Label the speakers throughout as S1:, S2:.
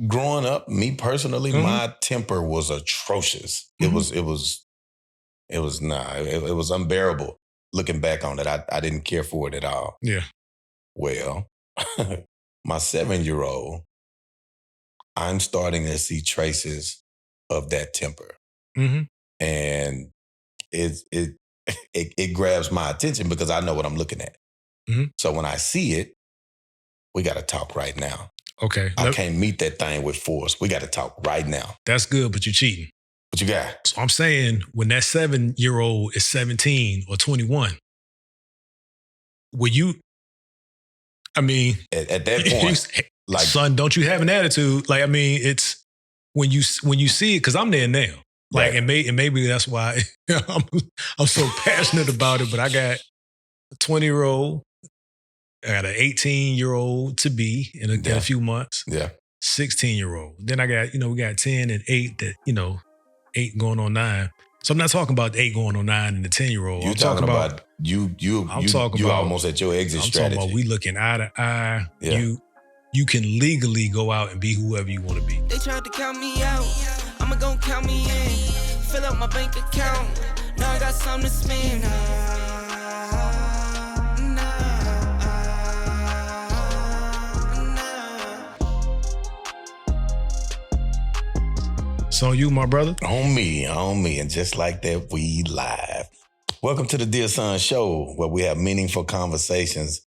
S1: growing up, me personally, my temper was atrocious. It was unbearable. Looking back on it, I didn't care for it at all.
S2: Yeah.
S1: Well, my 7-year-old, I'm starting to see traces of that temper. And it grabs my attention because I know what I'm looking at. So when I see it, we got to talk right now.
S2: Okay.
S1: I can't meet that thing with force. We got to talk right now.
S2: That's good, but you're cheating.
S1: What you got?
S2: So I'm saying when that 7-year-old is 17 or 21, will you, I mean.
S1: At that point,
S2: like, son, don't you have an attitude? Like, I mean, it's when you see it, because I'm there now. Like, and maybe that's why I'm so passionate about it, but I got a 20-year-old, I got an 18-year-old to be in a few months.
S1: Yeah.
S2: 16-year-old. Then I got, we got 10 and 8 that, 8 going on 9. So I'm not talking about the 8 going on 9 and the 10-year-old.
S1: You're talking about you almost at your exit strategy.
S2: I'm talking about we looking eye to eye. Yeah. You can legally go out and be whoever you want to be.
S3: They tried to count me out. I'ma gon' count me in. Fill up my bank account. Now I got something to spend.
S2: It's on you, my brother.
S1: On me. And just like that, we live. Welcome to the Dear Son Show, where we have meaningful conversations.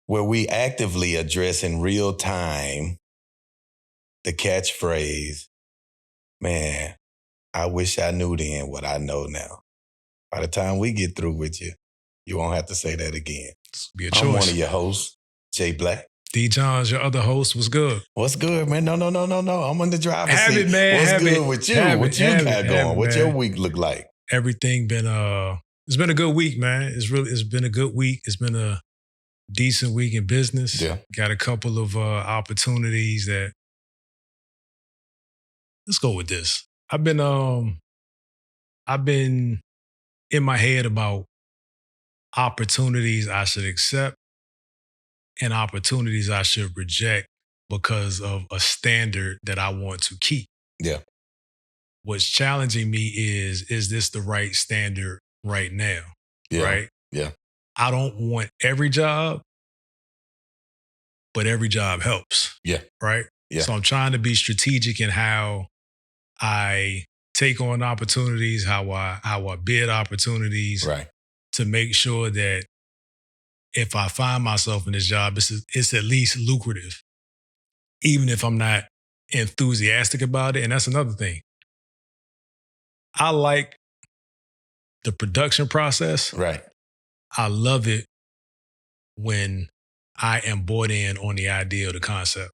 S1: Where we actively address in real time the catchphrase, man, I wish I knew then what I know now. By the time we get through with you, you won't have to say that again.
S2: Be a choice.
S1: I'm one of your hosts, Jay Black.
S2: D. Johns, your other host, was good.
S1: What's good, man? No. I'm in the driver's seat.
S2: Have it, man.
S1: What's good with you? What you got going? What's your week look like?
S2: Everything been, it's been a good week, man. It's been a good week. It's been a decent week in business.
S1: Yeah.
S2: Got a couple of opportunities that, let's go with this. I've been in my head about opportunities I should accept and opportunities I should reject because of a standard that I want to keep.
S1: Yeah.
S2: What's challenging me is this the right standard right now?
S1: Yeah.
S2: Right?
S1: Yeah.
S2: I don't want every job, but every job helps.
S1: Yeah.
S2: Right?
S1: Yeah.
S2: So I'm trying to be strategic in how I take on opportunities, how I bid opportunities,
S1: right,
S2: to make sure that if I find myself in this job, it's at least lucrative, even if I'm not enthusiastic about it. And that's another thing. I like the production process.
S1: Right.
S2: I love it when I am bought in on the idea of the concept.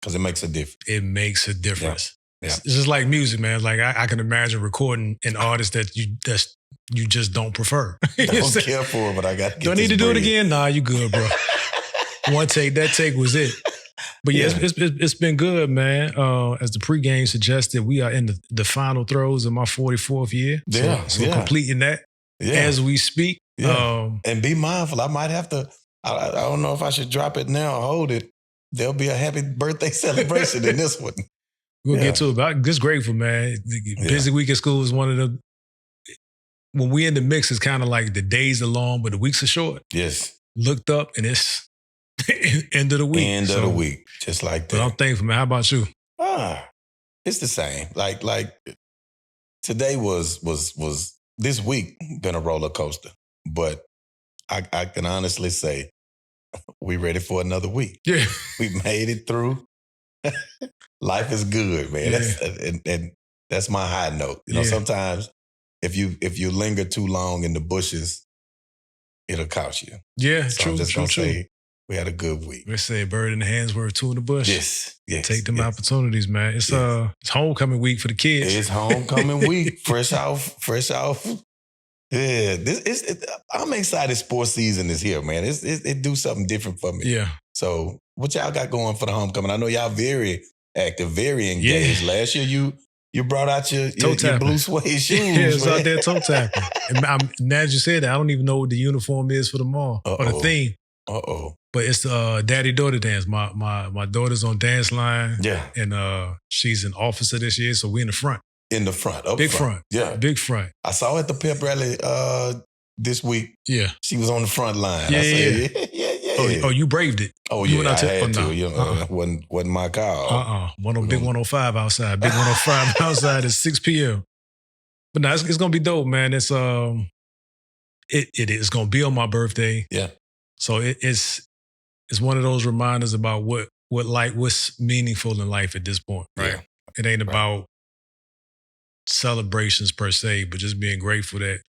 S1: Because it makes a difference.
S2: It makes a difference.
S1: Yeah.
S2: It's just like music, man. Like I can imagine recording an artist that you just don't prefer.
S1: Don't care for it, but I got to get
S2: Do I need to do it again? Nah, you good, bro. One take, that take was it. But yeah, it's been good, man. As the pregame suggested, we are in the final throes of my 44th year. So completing that as we speak.
S1: Yeah. And be mindful. I might have to, I don't know if I should drop it now or hold it. There'll be a happy birthday celebration in this one.
S2: We'll get to it. But I'm just grateful, man. Busy week at school is one of the, when we in the mix, it's kind of like the days are long, but the weeks are short.
S1: Yes.
S2: Looked up and it's end of the week.
S1: End of the week. Just like that.
S2: But I'm thankful, man. How about you?
S1: It's the same. Like today was this week been a roller coaster. But I can honestly say we ready for another week.
S2: Yeah.
S1: We made it through. Life is good, man.
S2: Yeah.
S1: That's my high note. You know, sometimes if you linger too long in the bushes, it'll cost you.
S2: Yeah,
S1: so
S2: true.
S1: I'm just gonna say we had a good week.
S2: They say a bird in the hand's worth two in the bush.
S1: Yes.
S2: Take them opportunities, man. It's homecoming week for the kids.
S1: It's homecoming week. Fresh off. Yeah, I'm excited. Sports season is here, man. It do something different for me.
S2: Yeah.
S1: So what y'all got going for the homecoming? I know y'all very active, very engaged. Yeah. Last year you brought out your blue suede shoes.
S2: Yeah, it's out there toe tapping. And now that you said that, I don't even know what the uniform is for the mall or the theme. But it's daddy-daughter dance. My daughter's on dance line.
S1: Yeah.
S2: And she's an officer this year, so we in the front.
S1: In the front. Up
S2: Big front.
S1: Yeah.
S2: Big front.
S1: I saw at the pep rally this week.
S2: Yeah.
S1: She was on the front line.
S2: Yeah,
S1: I said, yeah.
S2: Oh, you braved it.
S1: Oh,
S2: you
S1: yeah, I had to.
S2: No.
S1: You know, wasn't my call.
S2: Big 105 outside. Big 105 outside at 6 p.m. But no, it's going to be dope, man. It's it is going to be on my birthday.
S1: Yeah.
S2: So it's one of those reminders about what's meaningful in life at this point, right?
S1: Yeah.
S2: It ain't about celebrations per se, but just being grateful that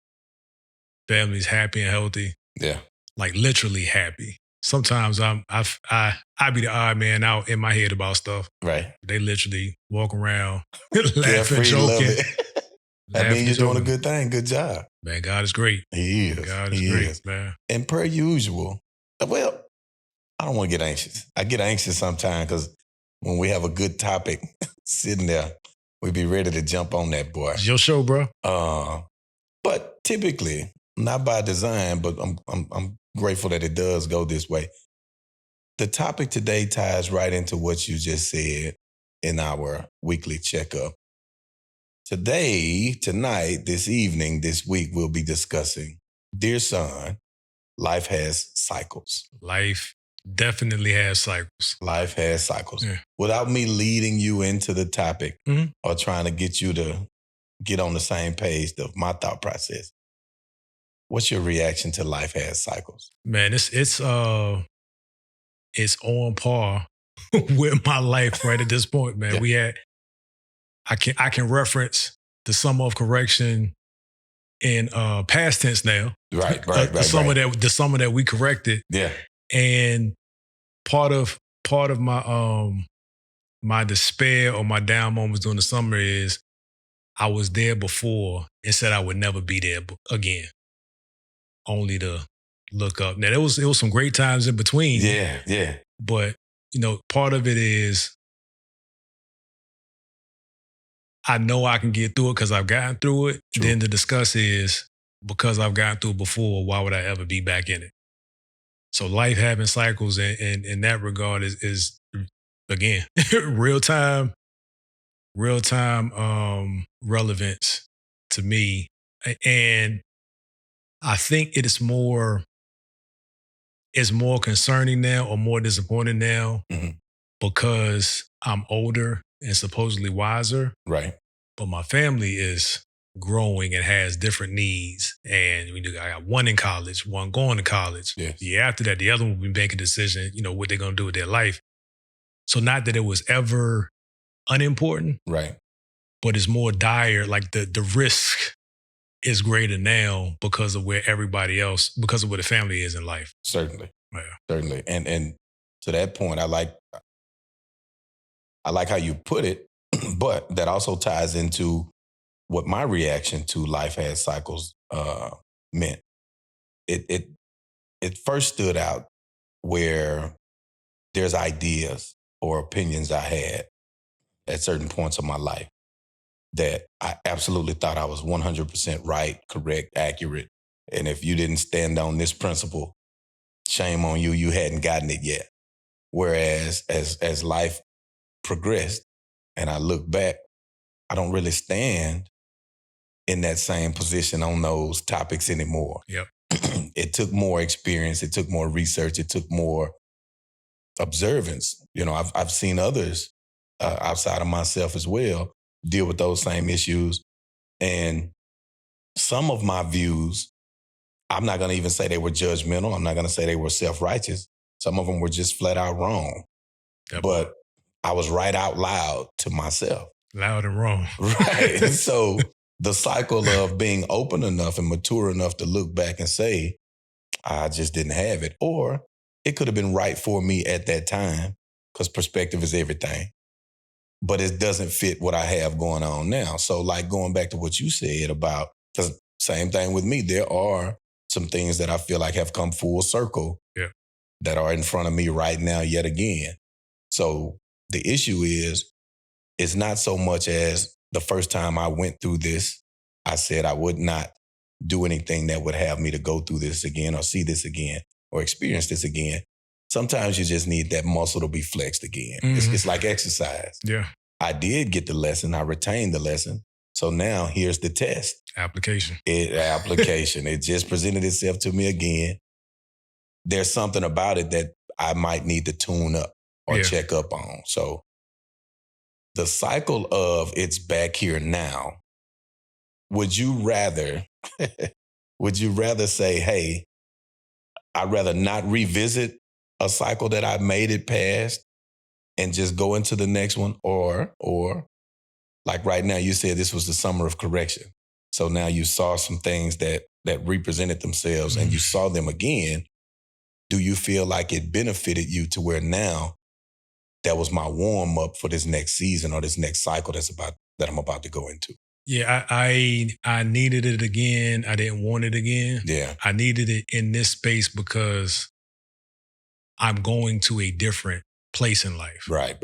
S2: family's happy and healthy.
S1: Yeah.
S2: Like literally happy. Sometimes I be the odd man out in my head about stuff.
S1: Right.
S2: They literally walk around laughing, joking.
S1: Love it. That means you're doing a good thing. Good job.
S2: Man, God is great.
S1: He is.
S2: God is great, man.
S1: And per usual, well, I don't want to get anxious. I get anxious sometimes because when we have a good topic sitting there, we be ready to jump on that boy.
S2: It's your show, bro.
S1: But typically, not by design, but I'm grateful that it does go this way. The topic today ties right into what you just said in our weekly checkup. Tonight, this evening, this week, we'll be discussing, dear son, life has cycles.
S2: Life definitely has cycles.
S1: Life has cycles.
S2: Yeah.
S1: Without me leading you into the topic or trying to get you to get on the same page of my thought process, what's your reaction to life has cycles?
S2: Man, it's on par with my life right at this point, man.
S1: Yeah.
S2: I can reference the sum of correction in past tense now.
S1: Right.
S2: The summer that we corrected.
S1: Yeah.
S2: And part of my my despair or my down moments during the summer is I was there before and said I would never be there again. Only to look up. Now there was some great times in between.
S1: Yeah.
S2: But part of it is I know I can get through it because I've gotten through it.
S1: True.
S2: Then the discuss is because I've gotten through it before, why would I ever be back in it? So life having cycles in that regard is again, real time relevance to me. And I think it's more concerning now or more disappointing now because I'm older and supposedly wiser.
S1: Right.
S2: But my family is growing and has different needs. And I got one in college, one going to college.
S1: Yes.
S2: The year after that, the other one will be making a decision, what they're going to do with their life. So not that it was ever unimportant.
S1: Right.
S2: But it's more dire. Like the risk is greater now because of where because of where the family is in life.
S1: Certainly.
S2: Yeah.
S1: Certainly. And to that point, I like how you put it, but that also ties into what my reaction to life has cycles meant. It first stood out where there's ideas or opinions I had at certain points of my life that I absolutely thought I was 100% right, correct, accurate. And if you didn't stand on this principle, shame on you, you hadn't gotten it yet. Whereas as life progressed and I look back, I don't really stand in that same position on those topics anymore.
S2: Yep.
S1: It took more experience. It took more research. It took more observance. I've seen others outside of myself as well deal with those same issues. And some of my views, I'm not going to even say they were judgmental. I'm not going to say they were self-righteous. Some of them were just flat out wrong.
S2: Yep.
S1: But I was right out loud to myself.
S2: Loud and wrong.
S1: Right. And so the cycle of being open enough and mature enough to look back and say, I just didn't have it. Or it could have been right for me at that time because perspective is everything. But it doesn't fit what I have going on now. So like going back to what you said about, because same thing with me, there are some things that I feel like have come full circle that are in front of me right now yet again. So the issue is, it's not so much as the first time I went through this, I said I would not do anything that would have me to go through this again or see this again. or experience this again, sometimes you just need that muscle to be flexed again. It's like exercise.
S2: Yeah.
S1: I did get the lesson. I retained the lesson. So now here's the test.
S2: Application.
S1: It just presented itself to me again. There's something about it that I might need to tune up or check up on. So the cycle of it's back here now, would you rather say, hey, I'd rather not revisit a cycle that I made it past and just go into the next one? Or like right now, you said this was the summer of correction. So now you saw some things that represented themselves and you saw them again. Do you feel like it benefited you to where now that was my warm up for this next season or this next cycle that I'm about to go into?
S2: Yeah, I needed it again. I didn't want it again.
S1: Yeah.
S2: I needed it in this space because I'm going to a different place in life.
S1: Right.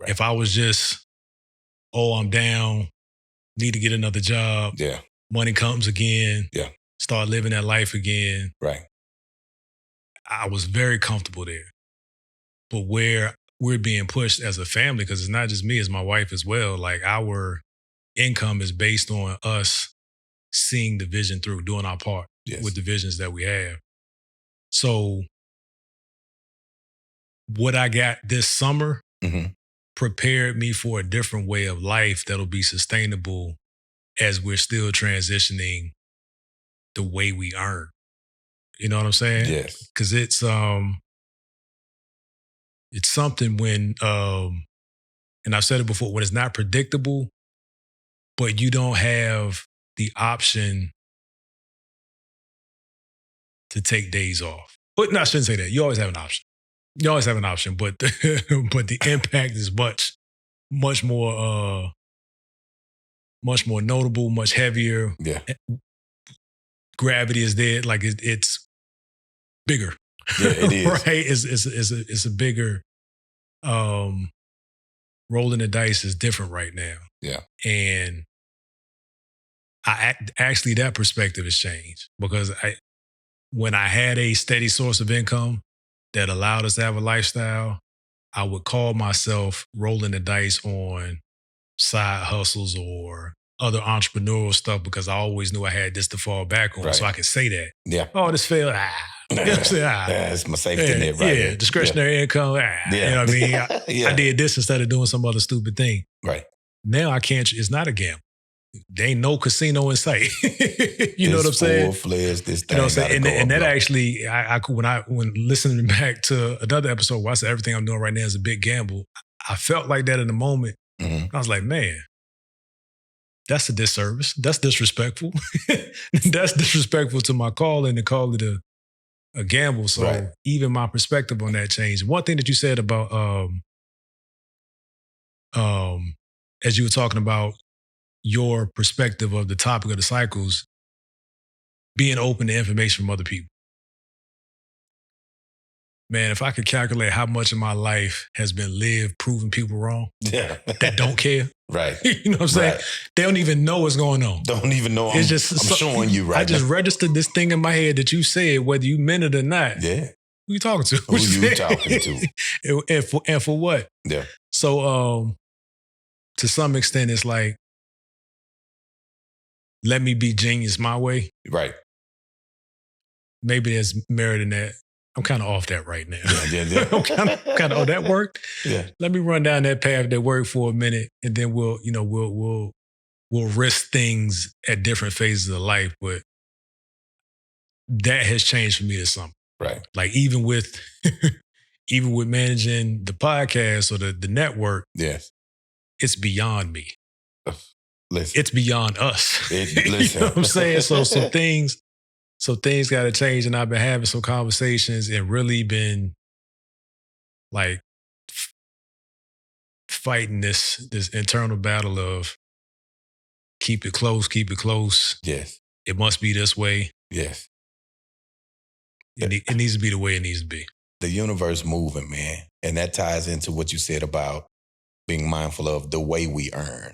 S2: If I was just, I'm down, need to get another job.
S1: Yeah.
S2: Money comes again.
S1: Yeah.
S2: Start living that life again.
S1: Right.
S2: I was very comfortable there. But where we're being pushed as a family, because it's not just me, it's my wife as well. Like our income is based on us seeing the vision through, doing our part with the visions that we have. So what I got this summer prepared me for a different way of life that'll be sustainable as we're still transitioning the way we earn. You know what I'm saying?
S1: Yes.
S2: Because it's something when, and I've said it before, when it's not predictable, but you don't have the option to take days off. But no, I shouldn't say that. You always have an option. You always have an option, but but the impact is much more notable, much heavier.
S1: Yeah.
S2: Gravity is there. Like it's bigger.
S1: Yeah, it is.
S2: Right? It's a bigger rolling the dice is different right now.
S1: Yeah.
S2: And actually that perspective has changed because when I had a steady source of income that allowed us to have a lifestyle, I would call myself rolling the dice on side hustles or other entrepreneurial stuff because I always knew I had this to fall back on.
S1: Right.
S2: So I could say that.
S1: Yeah.
S2: Oh, this failed. You know what I'm saying?
S1: Yeah, it's my safety net right here.
S2: Discretionary income.
S1: Yeah.
S2: You know what I mean? I did this instead of doing some other stupid thing.
S1: Right.
S2: Now I can't, it's not a gamble. There ain't no casino in sight. You know what I'm saying?
S1: Full-fledged, this thing,
S2: you know what I'm saying? And that
S1: low.
S2: actually, when listening back to another episode where I said everything I'm doing right now is a big gamble, I felt like that in the moment. I was like, man, that's a disservice. That's disrespectful. That's disrespectful to my calling to call it a gamble. So even my perspective on that changed. One thing that you said about, as you were talking about your perspective of the topic of the cycles, being open to information from other people. Man, if I could calculate how much of my life has been lived proving people wrong that don't care.
S1: Right.
S2: You know what I'm saying?
S1: Right.
S2: They don't even know what's going on.
S1: Don't even know. I'm showing you right
S2: I just
S1: now.
S2: registered this thing in my head that you said, whether you meant it or not.
S1: Yeah.
S2: Who you talking to?
S1: Who you talking to?
S2: and for what?
S1: Yeah.
S2: So to some extent, it's like, let me be genius my way.
S1: Right.
S2: Maybe there's merit in that. I'm kind of off that right now.
S1: Yeah.
S2: I'm kind of, that worked.
S1: Yeah.
S2: Let me run down that path that worked for a minute, and then we'll risk things at different phases of life. But that has changed for me this summer.
S1: Right.
S2: Like even with managing the podcast or the network,
S1: yes,
S2: it's beyond me.
S1: Listen.
S2: It's beyond us.
S1: Listen.
S2: You know what I'm saying? So things got to change, and I've been having some conversations and really been like fighting this internal battle of keep it close.
S1: Yes.
S2: It must be this way.
S1: Yes.
S2: It needs to be the way it needs to be.
S1: The universe moving, man. And that ties into what you said about being mindful of the way we earn.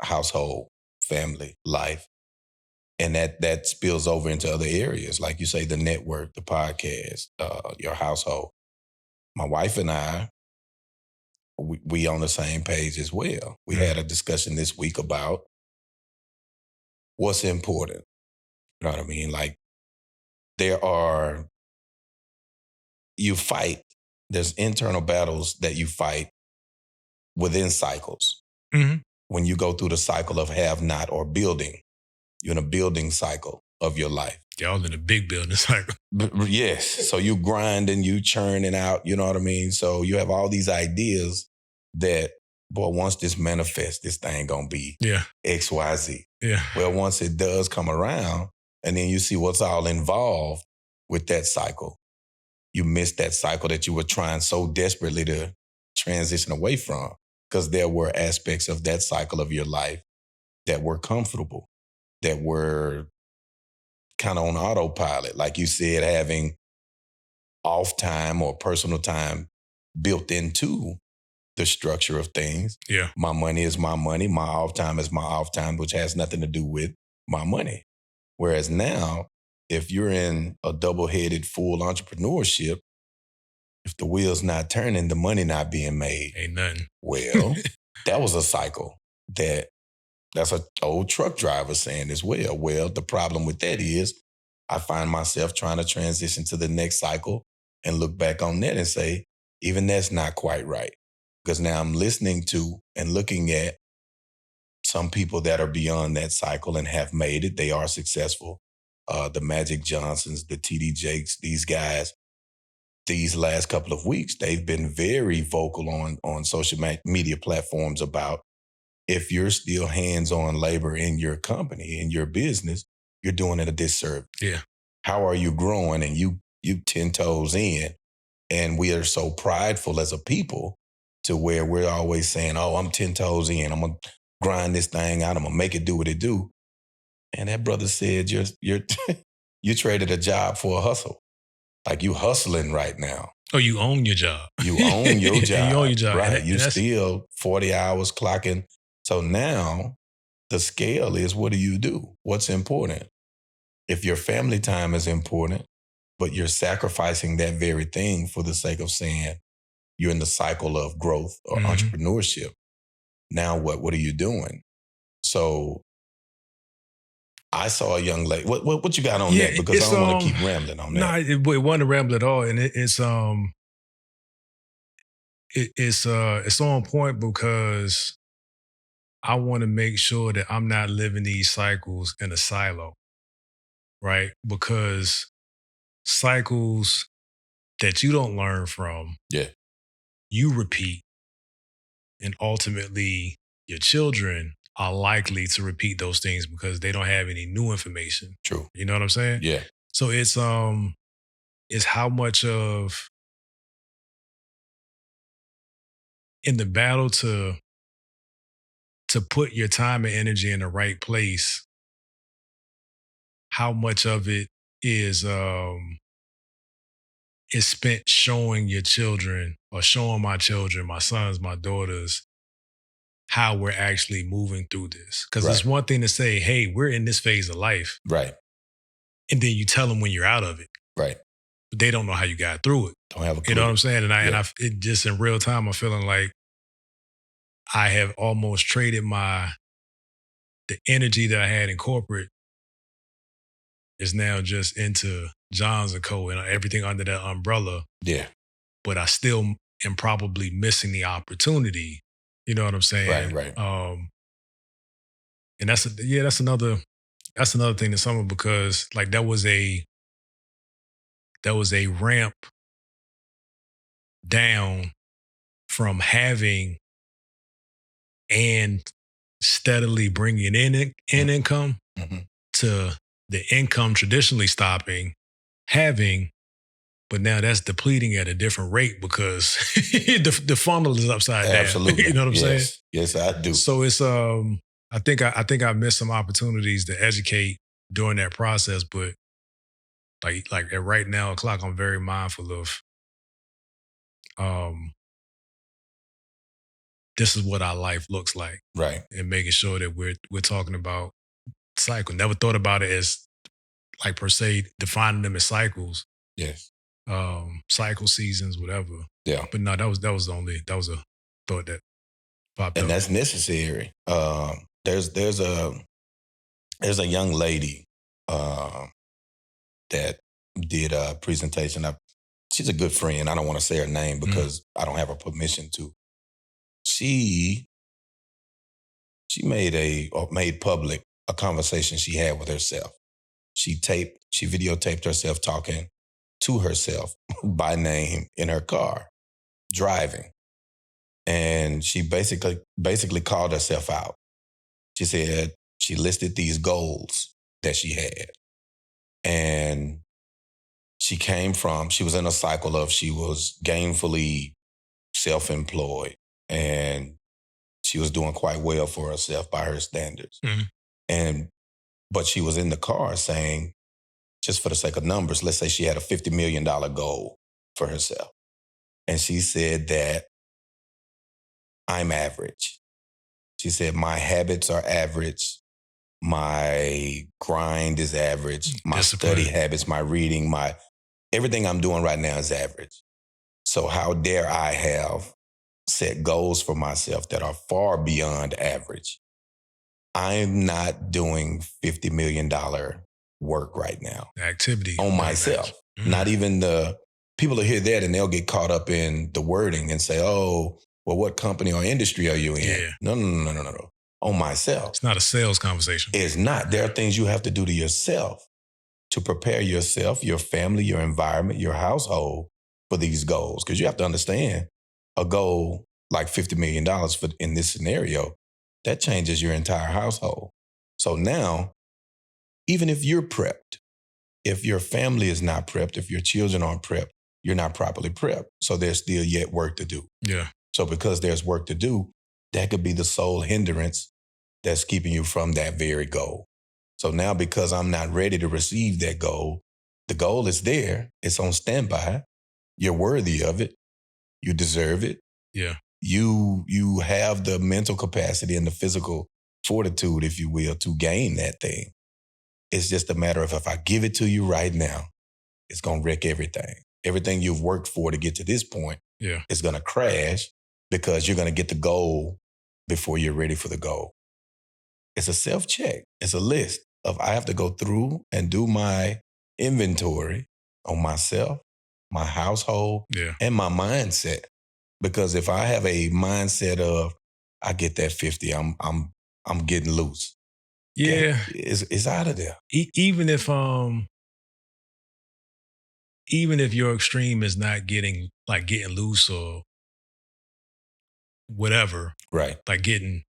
S1: Household, family, life. And that spills over into other areas. Like you say, the network, the podcast, your household. My wife and I, we on the same page as well. We had a discussion this week about what's important. You know what I mean? Like you fight, there's internal battles that you fight within cycles.
S2: Mm-hmm.
S1: When you go through the cycle of have not or building, you're in a building cycle of your life.
S2: Y'all in a big building cycle.
S1: Yes. So you grinding, you churning out, you know what I mean? So you have all these ideas that, boy, once this manifests, this thing gonna be XYZ.
S2: Yeah.
S1: Well, once it does come around, and then you see what's all involved with that cycle, you miss that cycle that you were trying so desperately to transition away from, because there were aspects of that cycle of your life that were comfortable, that were kind of on autopilot. Like you said, having off time or personal time built into the structure of things.
S2: Yeah.
S1: My money is my money. My off time is my off time, which has nothing to do with my money. Whereas now, if you're in a double-headed full entrepreneurship, if the wheel's not turning, the money not being made.
S2: Ain't nothing.
S1: Well, that was a cycle that's an old truck driver saying as well. Well, the problem with that is I find myself trying to transition to the next cycle and look back on that and say, even that's not quite right. Because now I'm listening to and looking at some people that are beyond that cycle and have made it. They are successful. The Magic Johnsons, the TD Jakes, these guys, these last couple of weeks, they've been very vocal on social media platforms about, if you're still hands-on labor in your company, in your business, you're doing it a disservice.
S2: Yeah.
S1: How are you growing? And you 10 toes in. And we are so prideful as a people to where we're always saying, oh, I'm 10 toes in. I'm going to grind this thing out. I'm going to make it do what it do. And that brother said, you traded a job for a hustle. Like you hustling right now.
S2: Oh, you own your job.
S1: You own your job.
S2: You own your job.
S1: Right. You still 40 hours clocking. So now the scale is, what do you do? What's important? If your family time is important, but you're sacrificing that very thing for the sake of saying you're in the cycle of growth or entrepreneurship, now what are you doing? So I saw a young lady. What you got on that? Because I don't want to keep rambling on that.
S2: No, it wasn't a ramble at all, and it's on point because I want to make sure that I'm not living these cycles in a silo, right? Because cycles that you don't learn from, you repeat, and ultimately your children are likely to repeat those things because they don't have any new information.
S1: True.
S2: You know what I'm saying?
S1: Yeah.
S2: So it's how much of, in the battle to put your time and energy in the right place, how much of it is spent showing your children, or showing my children, my sons, my daughters, how we're actually moving through this. Because it's one thing to say, hey, we're in this phase of life.
S1: Right.
S2: And then you tell them when you're out of it.
S1: Right.
S2: But they don't know how you got through it.
S1: Don't have a clue.
S2: You know what I'm saying? And it just in real time, I'm feeling like I have almost traded the energy that I had in corporate is now just into Johns & Co. and everything under that umbrella.
S1: Yeah.
S2: But I still am probably missing the opportunity. You know what I'm saying?
S1: Right.
S2: And that's another thing to someone, because like that was a ramp down from having and steadily bringing in income to the income traditionally stopping, having, but now that's depleting at a different rate because the funnel is upside down.
S1: Absolutely.
S2: You know what I'm saying?
S1: Yes, I do.
S2: So it's I think I missed some opportunities to educate during that process, but like at right now o'clock, I'm very mindful of this is what our life looks like.
S1: Right.
S2: And making sure that we're talking about cycle. Never thought about it as like per se defining them as cycles.
S1: Yes.
S2: Cycle seasons, whatever.
S1: Yeah.
S2: But no, that was a thought that popped
S1: And
S2: up.
S1: that's necessary. There's a young lady that did a presentation. She's a good friend. I don't want to say her name because I don't have her permission to. She made public a conversation she had with herself. She videotaped herself talking to herself by name in her car, driving. And she basically called herself out. She said she listed these goals that she had. And she was in a cycle of she was gainfully self-employed and she was doing quite well for herself by her standards. But she was in the car saying, just for the sake of numbers, let's say she had a $50 million goal for herself. And she said that I'm average. She said, my habits are average. My grind is average. My study habits, my reading, everything I'm doing right now is average. So how dare I have set goals for myself that are far beyond average? I'm not doing $50 million work right now.
S2: Activity.
S1: On myself. Not even people will hear that and they'll get caught up in the wording and say, oh, well, what company or industry are you in?
S2: Yeah.
S1: No. On myself.
S2: It's not a sales conversation.
S1: It's not. There are things you have to do to yourself to prepare yourself, your family, your environment, your household for these goals. Because you have to understand a goal like $50 million in this scenario, that changes your entire household. So now, even if you're prepped, if your family is not prepped, if your children aren't prepped, you're not properly prepped. So there's still yet work to do.
S2: Yeah.
S1: So because there's work to do, that could be the sole hindrance that's keeping you from that very goal. So now because I'm not ready to receive that goal, the goal is there. It's on standby. You're worthy of it. You deserve it.
S2: Yeah.
S1: You have the mental capacity and the physical fortitude, if you will, to gain that thing. It's just a matter of if I give it to you right now, it's going to wreck everything. Everything you've worked for to get to this point is going to crash because you're going to get the goal before you're ready for the goal. It's a self-check. It's a list of I have to go through and do my inventory on myself, my household, and my mindset. Because if I have a mindset of I get that 50, I'm getting loose.
S2: Yeah,
S1: it's out of there.
S2: Even if your extreme is not getting loose or whatever,
S1: right?
S2: Like getting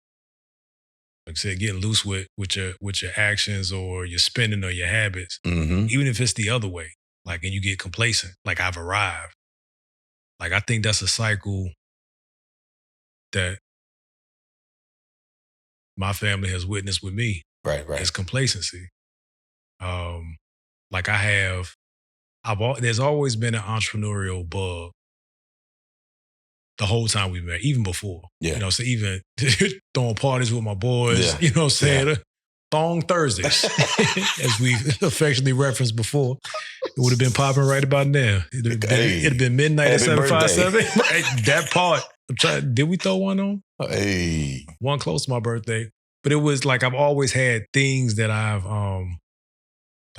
S2: loose with your actions or your spending or your habits.
S1: Mm-hmm.
S2: Even if it's the other way, and you get complacent, I've arrived. I think that's a cycle that my family has witnessed with me.
S1: Right.
S2: Is complacency. There's always been an entrepreneurial bug the whole time we met, even before.
S1: Yeah.
S2: So even throwing parties with my boys, saying Thong Thursdays, as we affectionately referenced before. It would have been popping right about now. It'd have been midnight at 757. That part. Did we throw one on?
S1: Hey.
S2: One close to my birthday. But it was I've always had things that I've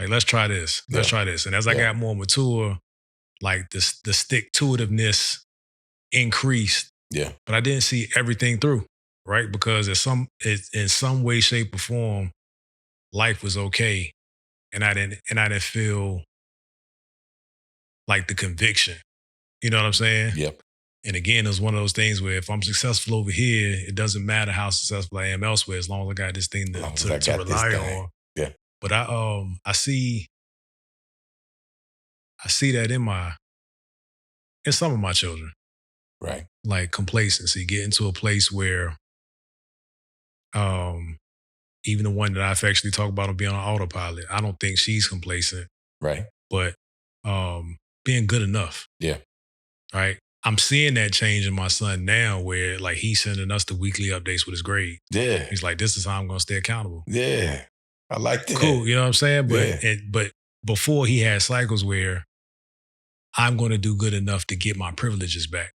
S2: let's try this. Let's try this. And as I got more mature, the stick-to-itiveness increased.
S1: Yeah.
S2: But I didn't see everything through, right? Because in some way, shape, or form, life was okay. And I didn't feel the conviction. You know what I'm saying?
S1: Yep.
S2: And again, it was one of those things where if I'm successful over here, it doesn't matter how successful I am elsewhere, as long as I got this thing to rely on.
S1: Yeah.
S2: But I see that in some of my children.
S1: Right.
S2: Complacency, getting to a place where even the one that I affectionately talk about being on autopilot, I don't think she's complacent.
S1: Right.
S2: But being good enough.
S1: Yeah.
S2: Right. I'm seeing that change in my son now where he's sending us the weekly updates with his grade.
S1: Yeah.
S2: He's this is how I'm going to stay accountable.
S1: Yeah. I like that.
S2: Cool, you know what I'm saying?
S1: Yeah.
S2: But before he had cycles where I'm going to do good enough to get my privileges back.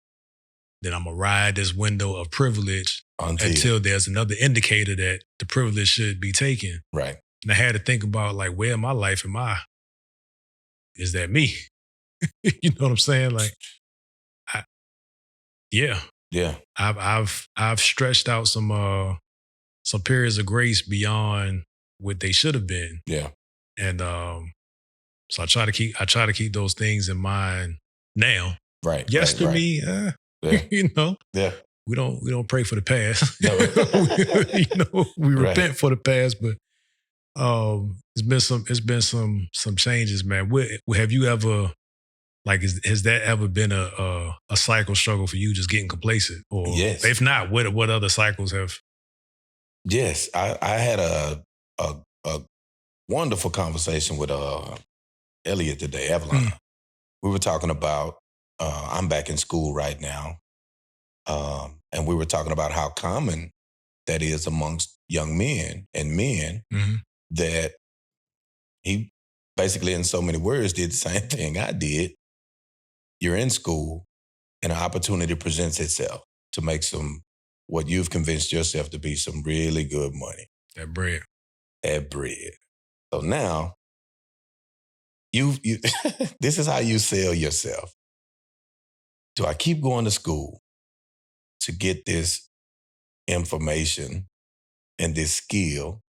S2: Then I'm going to ride this window of privilege until there's another indicator that the privilege should be taken.
S1: Right.
S2: And I had to think about, like, where in my life am I? Is that me? You know what I'm saying? Like, yeah. I've stretched out some periods of grace beyond what they should have been.
S1: Yeah.
S2: And so I try to keep those things in mind now.
S1: Right.
S2: Yesterday, you know.
S1: Yeah.
S2: We don't pray for the past.
S1: No.
S2: We repent for the past, but it's been some changes, man. Have you ever, like, has that ever been a cycle struggle for you, just getting complacent? Or
S1: yes.
S2: If not, what other cycles have?
S1: Yes, I had a wonderful conversation with Elliot today, Avalon. We were talking about I'm back in school right now, and we were talking about how common that is amongst young men and men that he basically, in so many words, did the same thing I did. You're in school, and an opportunity presents itself to make what you've convinced yourself to be some really good money.
S2: That bread.
S1: So now, you this is how you sell yourself. Do I keep going to school to get this information and this skill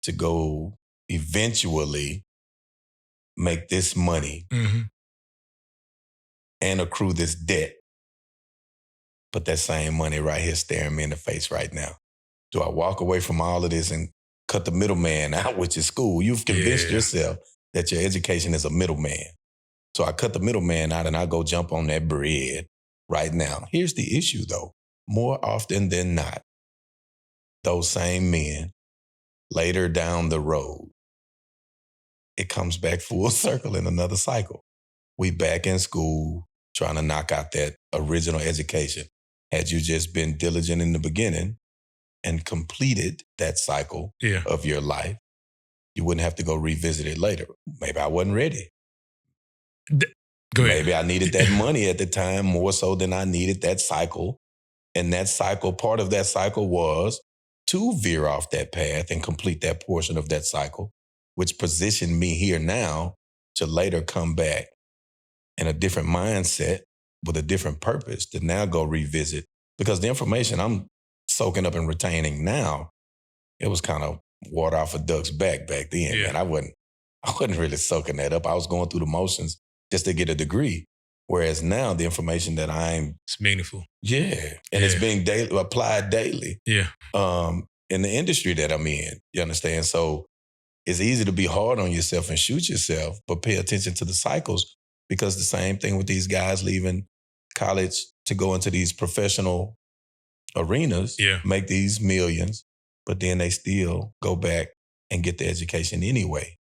S1: to go eventually make this money and accrue this debt? But that same money right here staring me in the face right now. Do I walk away from all of this and cut the middleman out, which is school? You've convinced yourself that your education is a middleman. So I cut the middleman out and I go jump on that bread right now. Here's the issue, though. More often than not, those same men, later down the road, it comes back full circle in another cycle. We back in school trying to knock out that original education. Had you just been diligent in the beginning and completed that cycle of your life, you wouldn't have to go revisit it later. Maybe I wasn't ready. Maybe I needed that money at the time more so than I needed that cycle. And that cycle, part of that cycle was to veer off that path and complete that portion of that cycle, which positioned me here now to later come back in a different mindset with a different purpose to now go revisit. Because the information I'm soaking up and retaining now, it was kind of water off a duck's back then. Man, I wasn't really soaking that up. I was going through the motions just to get a degree. Whereas now the information that
S2: it's meaningful.
S1: And it's being applied daily. In the industry that I'm in, you understand? So it's easy to be hard on yourself and shoot yourself, but pay attention to the cycles, because the same thing with these guys leaving college to go into these professional arenas, make these millions, but then they still go back and get the education anyway.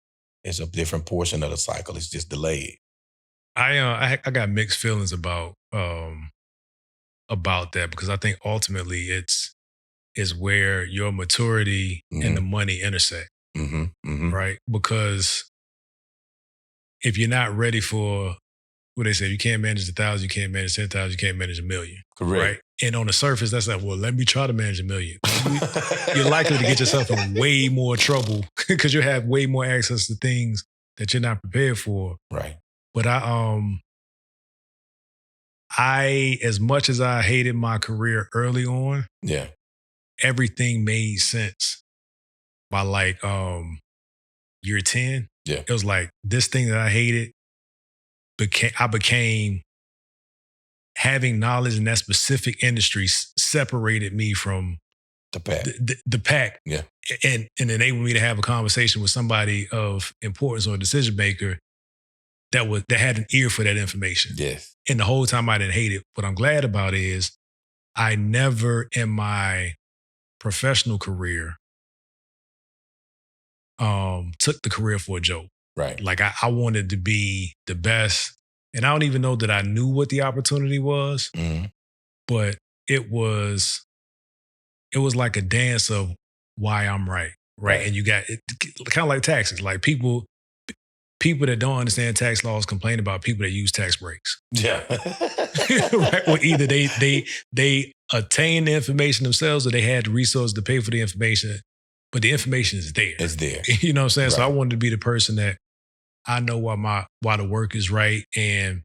S1: It's a different portion of the cycle. It's just delayed.
S2: I got mixed feelings about that, because I think ultimately is where your maturity and the money intersect, right? Because if you're not ready for what they say, you can't manage 1,000, you can't manage 10,000, you can't manage 1,000,000.
S1: Correct.
S2: Right? And on the surface, that's like, well, let me try to manage 1,000,000. You're likely to get yourself in way more trouble because you have way more access to things that you're not prepared for.
S1: Right.
S2: But I, as much as I hated my career early on, everything made sense by like year 10. It was like this thing that I hated, I became having knowledge in that specific industry separated me from the pack. And enabled me to have a conversation with somebody of importance or a decision maker that had an ear for that information. And the whole time I didn't hate it. What I'm glad about is I never in my professional career took the career for a joke.
S1: Right.
S2: Like I wanted to be the best. And I don't even know that I knew what the opportunity was, but it was like a dance of why I'm right. right? And you got it kind of like taxes. Like people that don't understand tax laws complain about people that use tax breaks.
S1: Yeah.
S2: Right? Or either they attain the information themselves or they had the resources to pay for the information, but the information is there.
S1: It's there.
S2: You know what I'm saying?
S1: Right.
S2: So I wanted to be the person that I know why the work is right, and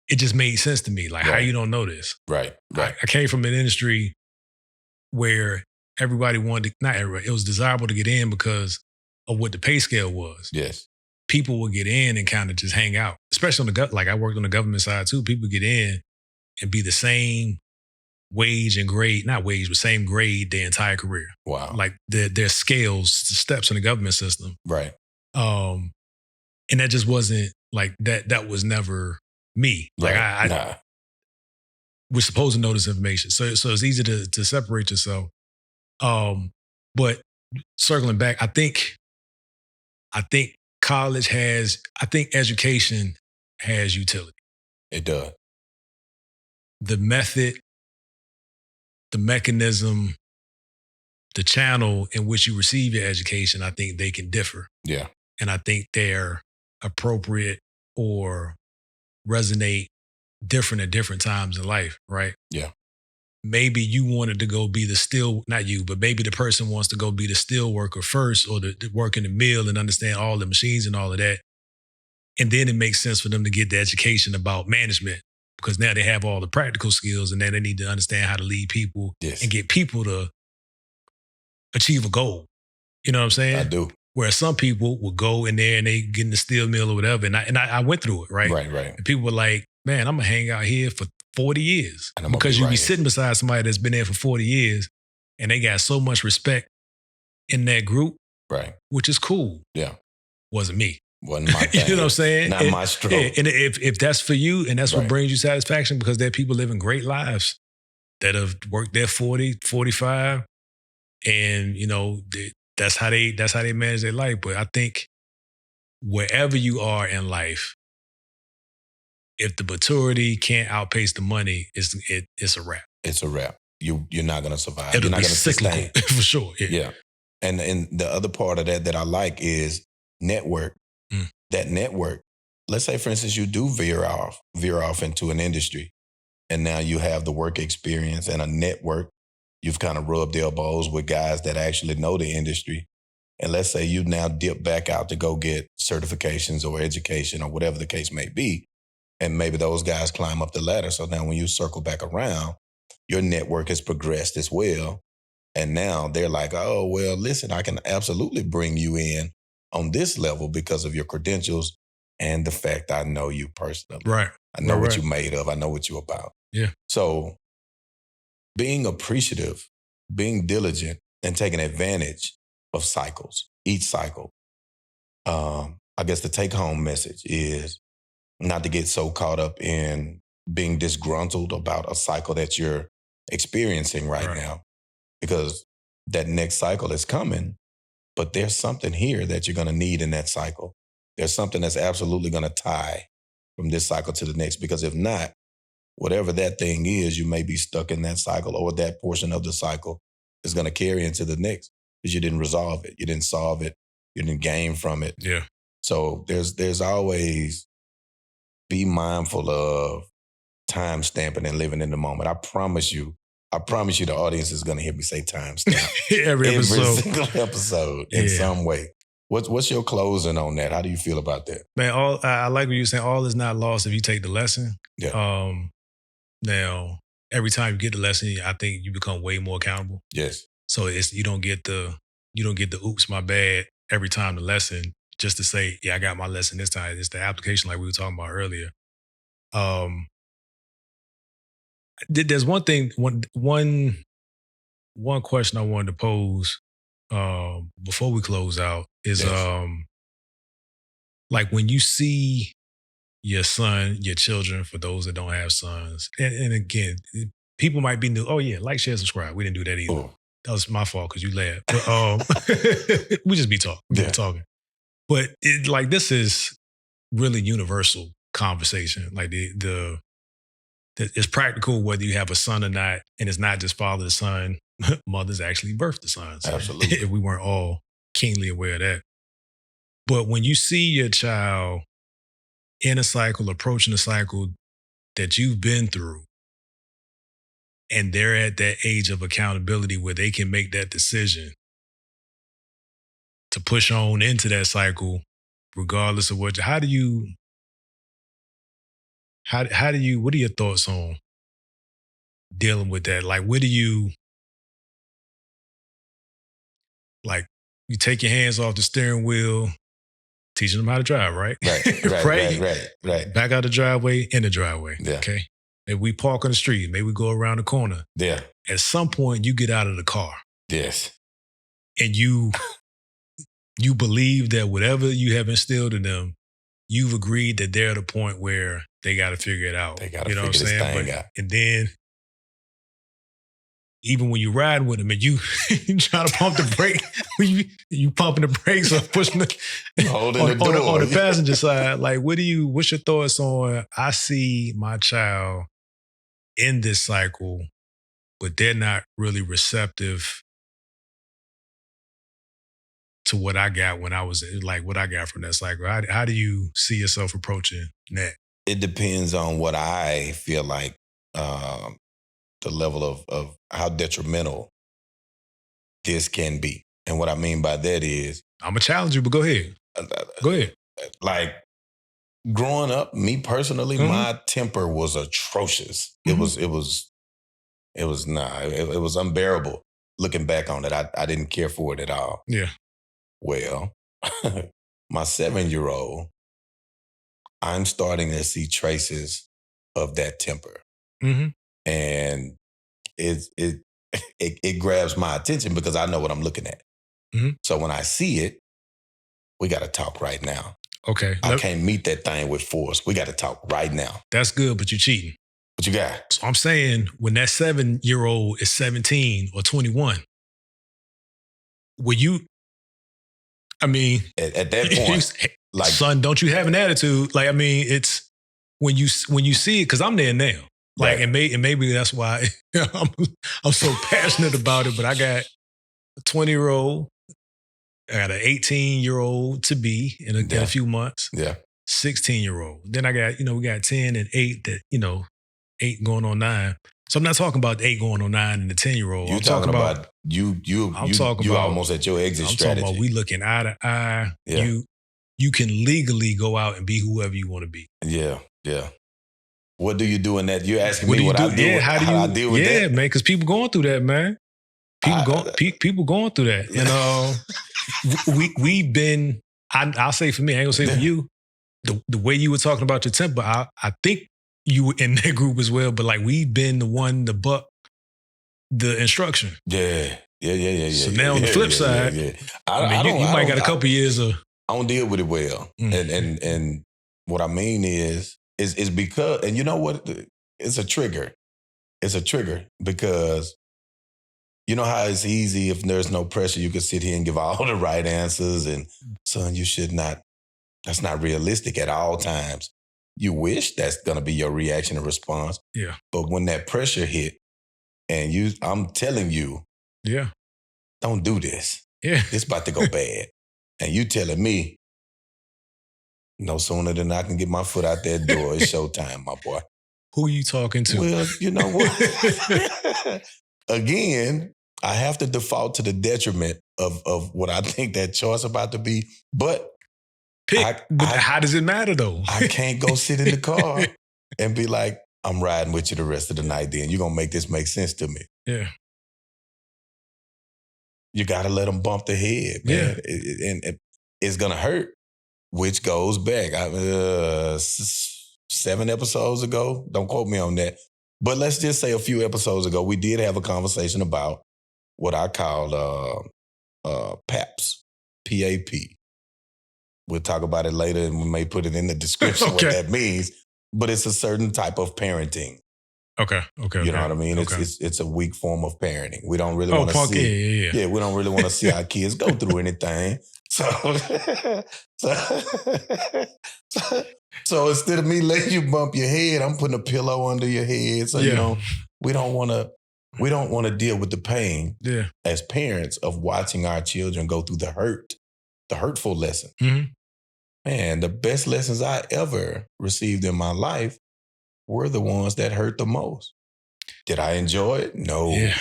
S2: it just made sense to me. Like, how you don't know this?
S1: Right.
S2: I came from an industry where everybody wanted, not everybody, it was desirable to get in because of what the pay scale was.
S1: Yes.
S2: People would get in and kind of just hang out, especially on the like I worked on the government side too. People get in and be the same wage and grade, not wage, but same grade their entire career.
S1: Wow.
S2: Like their scales, steps in the government system.
S1: Right.
S2: And that just wasn't like that. That was never me. Like I was supposed to know this information. So it's easy to separate yourself. But circling back, I think college I think education has utility.
S1: It does.
S2: The method, the mechanism, the channel in which you receive your education, I think they can differ.
S1: Yeah.
S2: And I think they're appropriate or resonate different at different times in life, right?
S1: Yeah.
S2: Maybe you wanted to go be not you, but maybe the person wants to go be the steel worker first or to work in the mill and understand all the machines and all of that. And then it makes sense for them to get the education about management because now they have all the practical skills and then they need to understand how to lead people and get people to achieve a goal. You know what I'm saying?
S1: I do.
S2: Where some people will go in there and they get in the steel mill or whatever. And I went through it, right?
S1: Right.
S2: And people were like, man, I'm going to hang out here for 40 years. Because you be sitting beside somebody that's been there for 40 years and they got so much respect in that group.
S1: Right.
S2: Which is cool.
S1: Yeah.
S2: Wasn't me.
S1: Wasn't my thing.
S2: You know what I'm saying?
S1: Not my stroke.
S2: Yeah, and if that's for you and that's what brings you satisfaction because there are people living great lives that have worked there 40, 45 and, you know, that's how they manage their life. But I think wherever you are in life, if the maturity can't outpace the money, it's a wrap.
S1: It's a wrap. You're not going to survive.
S2: It'll
S1: You're not
S2: be
S1: going to sustain.
S2: for sure.
S1: Yeah. And the other part of that I like is network. That network. Let's say, for instance, you do veer off into an industry, and now you have the work experience and a network. You've kind of rubbed elbows with guys that actually know the industry. And let's say you now dip back out to go get certifications or education or whatever the case may be. And maybe those guys climb up the ladder. So now when you circle back around, your network has progressed as well. And now they're like, oh, well, listen, I can absolutely bring you in on this level because of your credentials and the fact I know you personally.
S2: Right.
S1: I know what you're made of. I know what you're about.
S2: Yeah. So
S1: being appreciative, being diligent, and taking advantage of cycles, each cycle. I guess the take-home message is not to get so caught up in being disgruntled about a cycle that you're experiencing right now, because that next cycle is coming, but there's something here that you're going to need in that cycle. There's something that's absolutely going to tie from this cycle to the next, because if not, whatever that thing is, you may be stuck in that cycle, or that portion of the cycle is going to carry into the next because you didn't resolve it. You didn't solve it. You didn't gain from it.
S2: Yeah.
S1: So there's always, be mindful of time stamping and living in the moment. I promise you the audience is going to hear me say time stamp.
S2: Every
S1: single episode in some way. What's your closing on that? How do you feel about that?
S2: Man, I like what you're saying. All is not lost if you take the lesson.
S1: Yeah.
S2: Now, every time you get the lesson, I think you become way more accountable.
S1: Yes.
S2: So you don't get the oops, my bad every time the lesson, just to say, yeah, I got my lesson this time. It's the application like we were talking about earlier. There's one thing, one question I wanted to pose before we close out is like when you see your son, your children, for those that don't have sons, and again, people might be new. Oh yeah, like, share, subscribe. We didn't do that either.
S1: Oh.
S2: That was my fault because you laughed. But, we just be talking. We be talking. But this is really universal conversation. Like it's practical whether you have a son or not, and it's not just father to son. Mothers actually birth the sons.
S1: Absolutely.
S2: If we weren't all keenly aware of that. But when you see your child in a cycle, approaching a cycle that you've been through, and they're at that age of accountability where they can make that decision to push on into that cycle, regardless of what, what are your thoughts on dealing with that? Like, you take your hands off the steering wheel, teaching them how to drive, right?
S1: Right.
S2: Back out the driveway, in the driveway.
S1: Yeah.
S2: Okay. If we park on the street, maybe we go around the corner.
S1: Yeah.
S2: At some point, you get out of the car.
S1: Yes.
S2: And you believe that whatever you have instilled in them, you've agreed that they're at a point where they got to figure it out.
S1: They got to figure this thing out.
S2: And then, even when you ride with them and you try to pump the brake, you pumping the brakes or pushing
S1: holding the door
S2: on the passenger side. Like, what's your thoughts on? I see my child in this cycle, but they're not really receptive to what I got when I was like what I got from that cycle. How do you see yourself approaching that?
S1: It depends on what I feel like the level of how detrimental this can be. And what I mean by that is,
S2: I'm gonna challenge you, but go ahead. Go ahead.
S1: Like, growing up, me personally, my temper was atrocious. It was unbearable. Looking back on it, I didn't care for it at all.
S2: Yeah.
S1: Well, my 7-year-old, I'm starting to see traces of that temper.
S2: Mm-hmm.
S1: And it grabs my attention because I know what I'm looking at.
S2: Mm-hmm.
S1: So when I see it, we got to talk right now.
S2: Okay.
S1: I can't meet that thing with force. We got to talk right now.
S2: That's good, but you're cheating.
S1: What you got?
S2: So I'm saying when that 7-year-old is 17 or 21, will you, I mean,
S1: at that point, like,
S2: son, don't you have an attitude? Like, I mean, it's when you see it, because I'm there now. Like,
S1: right.
S2: and maybe that's why I'm so passionate about it. But I got a 20-year-old, I got an 18-year-old to be in a few months.
S1: Yeah.
S2: 16-year-old. Then I got, we got 10 and 8 that, 8 going on 9. So I'm not talking about the 8 going on 9 and the 10-year-old.
S1: I'm talking about you almost at your exit strategy.
S2: I'm talking about we looking eye to eye.
S1: Yeah.
S2: You can legally go out and be whoever you want to be.
S1: Yeah. What do you do in that? You're asking me what I do.
S2: Yeah, how
S1: I deal with that?
S2: Yeah, man, because people going through that, man. People going through that. We've been. I'll say for me, I ain't gonna say for you. The way you were talking about your temper, I think you were in that group as well. But like, we've been the one to buck the instruction.
S1: Yeah.
S2: So now on the flip side, I mean, you might got a couple years of.
S1: I don't deal with it well, and what I mean is because, and you know what? It's a trigger. It's a trigger because you know how it's easy if there's no pressure, you can sit here and give all the right answers, and son, you should not. That's not realistic at all times. You wish that's gonna be your reaction and response.
S2: Yeah.
S1: But when that pressure hit, and I'm telling you, don't do this.
S2: Yeah.
S1: It's about to go bad. And you telling me, no sooner than I can get my foot out that door, it's showtime, my boy.
S2: Who are you talking to?
S1: Well, you know what? Again, I have to default to the detriment of what I think that choice about to be. But
S2: how does it matter though?
S1: I can't go sit in the car and be like, I'm riding with you the rest of the night then. You're going to make this make sense to me.
S2: Yeah.
S1: You got to let them bump the head, man. Yeah. And it's going to hurt, which goes back 7 episodes ago. Don't quote me on that. But let's just say a few episodes ago, we did have a conversation about what I call PAPS, P-A-P. We'll talk about it later, and we may put it in the description what that means. But it's a certain type of parenting.
S2: Okay.
S1: You know what I mean?
S2: Okay.
S1: It's a weak form of parenting. We don't really want to see.
S2: Yeah.
S1: We don't really want to see our kids go through anything. So instead of me letting you bump your head, I'm putting a pillow under your head. So we don't want to We don't want to deal with the pain
S2: Yeah.
S1: as parents of watching our children go through the hurtful lesson.
S2: Mm-hmm.
S1: Man, the best lessons I ever received in my life were the ones that hurt the most. Did I enjoy it? No.
S2: Yeah.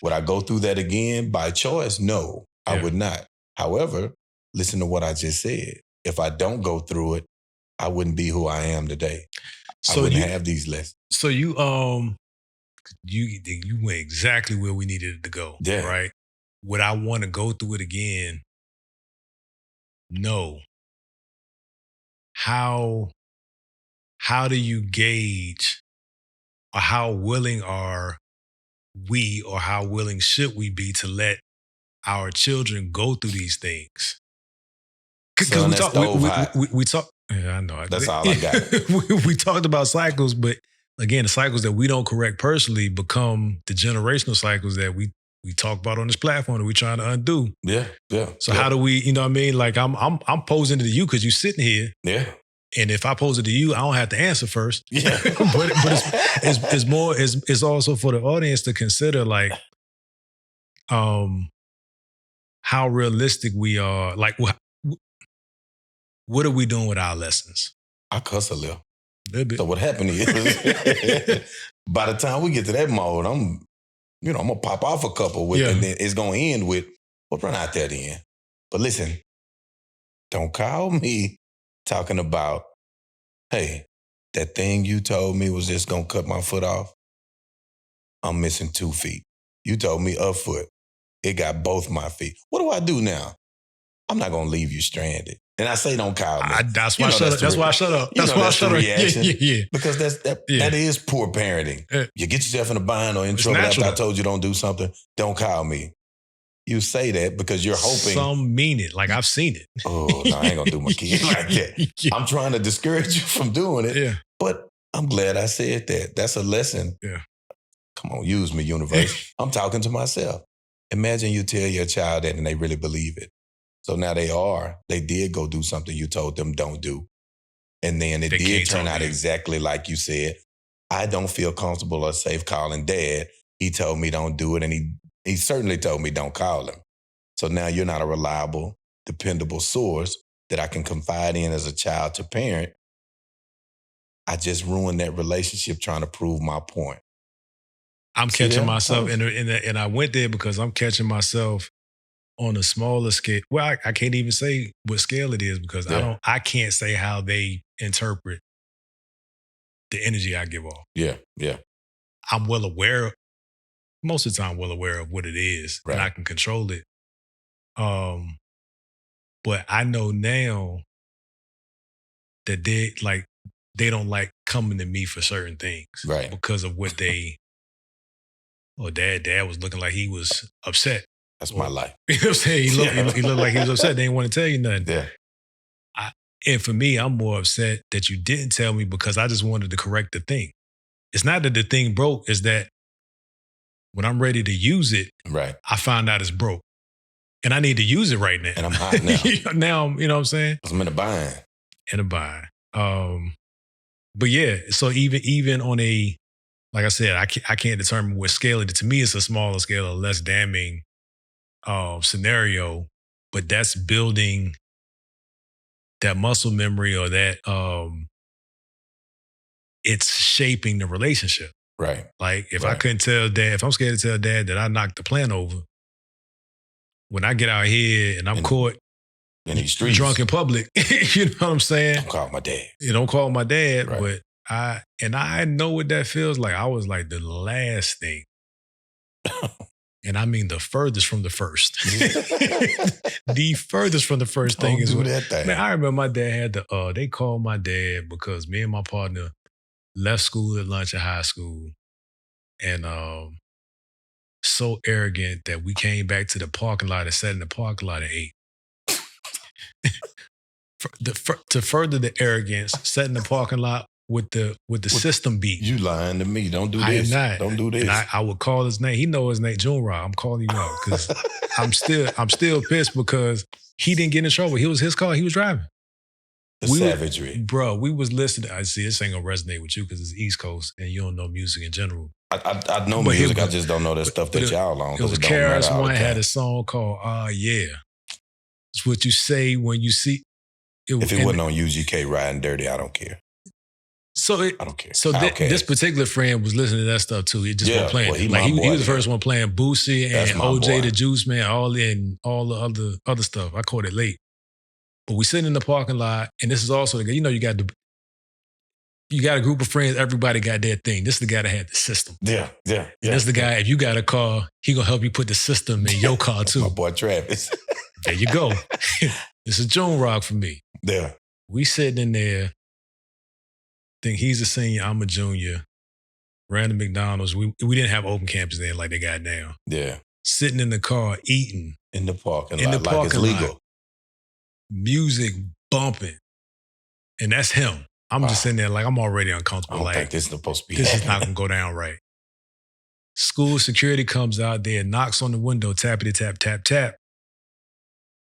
S1: Would I go through that again by choice? No, I would not. However, listen to what I just said. If I don't go through it, I wouldn't be who I am today.
S2: So
S1: I wouldn't have these lessons.
S2: So you went exactly where we needed it to go.
S1: Yeah.
S2: Right? Would I want to go through it again? No. How do you gauge, or how willing are we, or how willing should we be to let our children go through these things? Because we talk. Yeah, I know.
S1: That's all I got.
S2: we talked about cycles, but again, the cycles that we don't correct personally become the generational cycles that we talk about on this platform that we're trying to undo.
S1: Yeah.
S2: So how do we? You know what I mean? Like I'm posing to you because you're sitting here.
S1: Yeah.
S2: And if I pose it to you, I don't have to answer first.
S1: Yeah.
S2: but it's also for the audience to consider, like, how realistic we are. Like, what are we doing with our lessons?
S1: I cuss a little.
S2: Bit.
S1: So what happened is, by the time we get to that mode, I'm gonna pop off a couple with, and then it's gonna end with, "Well, run out there then." But listen, don't call me talking about, "Hey, that thing you told me was just gonna cut my foot off. I'm missing 2 feet. You told me a foot. It got both my feet. What do I do now? I'm not gonna leave you stranded." And I say, don't call me.
S2: That's why I shut up. That's why I shut up. That's why I shut up. Yeah.
S1: Because that is poor parenting. You get yourself in a bind or in trouble after I told you don't do something. Don't call me. You say that because you're hoping.
S2: Some mean it. Like, I've seen it.
S1: Oh, no, I ain't gonna do my kid like that. I'm trying to discourage you from doing it.
S2: Yeah.
S1: But I'm glad I said that. That's a lesson.
S2: Yeah.
S1: Come on, use me, universe. I'm talking to myself. Imagine you tell your child that and they really believe it. So now they did go do something you told them don't do. And then it did turn out exactly like you said. I don't feel comfortable or safe calling dad. He told me don't do it. And he certainly told me don't call him. So now you're not a reliable, dependable source that I can confide in as a child to parent. I just ruined that relationship trying to prove my point.
S2: I'm catching myself, and I went there because I'm catching myself on a smaller scale. Well, I can't even say what scale it is because I can't say how they interpret the energy I give off.
S1: Yeah.
S2: I'm well aware, most of the time well aware of what it is, and I can control it. But I know now that they don't like coming to me for certain things.
S1: Right.
S2: Because of what they, dad was looking like he was upset.
S1: That's my life.
S2: You know what I'm saying? He looked like he was upset. They didn't want to tell you nothing.
S1: Yeah.
S2: And for me, I'm more upset that you didn't tell me because I just wanted to correct the thing. It's not that the thing broke, it's that when I'm ready to use it, I found out it's broke. And I need to use it right now.
S1: And I'm hot now.
S2: Now, you know what I'm saying?
S1: I'm in a bind.
S2: But yeah, so even on a, like I said, I can't determine what scale it is. To me, it's a smaller scale, a less damning scenario, but that's building that muscle memory, or that it's shaping the relationship.
S1: Right.
S2: Like if I couldn't tell dad, if I'm scared to tell dad that I knocked the plant over, when I get out here and I'm caught
S1: in these streets,
S2: drunk in public, you know what I'm saying?
S1: Don't call my dad.
S2: You don't call my dad, but I know what that feels like. I was like the last thing. And I mean the furthest from the first. The furthest from the first thing is
S1: that thing.
S2: Man, I remember my dad had they called my dad because me and my partner left school at lunch at high school. And so arrogant that we came back to the parking lot and sat in the parking lot and ate. To further the arrogance, sat in the parking lot with the system beat.
S1: You lying to me. Don't do this.
S2: I am not.
S1: Don't do this.
S2: And I would call his name. He know his name, June Rock. I'm calling you out because I'm still pissed because he didn't get in trouble. It was his car. He was driving.
S1: Savagery.
S2: Bro, we was listening. I see this ain't gonna resonate with you because it's East Coast and you don't know music in general.
S1: I know
S2: But
S1: music.
S2: it
S1: I
S2: was-
S1: just don't know the stuff that y'all on.
S2: It was a
S1: don't matter
S2: KRS
S1: all the
S2: One had
S1: time.
S2: a song called Yeah. It's what you say when you see.
S1: If it wasn't on UGK Riding Dirty, I don't care.
S2: So
S1: I don't care.
S2: So this particular friend was listening to that stuff too. He just wasn't playing
S1: well,
S2: it. Like he
S1: boy,
S2: was the first one playing Boosie
S1: That's
S2: and
S1: my
S2: OJ
S1: boy.
S2: the Juice Man, all the other stuff. I caught it late. But we sitting in the parking lot, and this is also the, you got a group of friends, everybody got their thing. This is the guy that had the system.
S1: Yeah.
S2: And this is the guy, if you got a car, he gonna help you put the system in your car too.
S1: My boy Travis.
S2: There you go. This is June Rock for me.
S1: Yeah.
S2: We sitting in there, think he's a senior, I'm a junior. Ran to McDonald's. We didn't have open campus then like they got now.
S1: Yeah.
S2: Sitting in the car, eating.
S1: In the parking
S2: In
S1: lot,
S2: the
S1: like it's
S2: parking
S1: legal.
S2: lot. Music bumping. And that's him. I'm just sitting there like I'm already
S1: I
S2: uncomfortable.
S1: don't
S2: Like
S1: think this is supposed to be
S2: this is
S1: happening.
S2: not gonna go down right. School security comes out there, knocks on the window, tappity tap, tap, tap.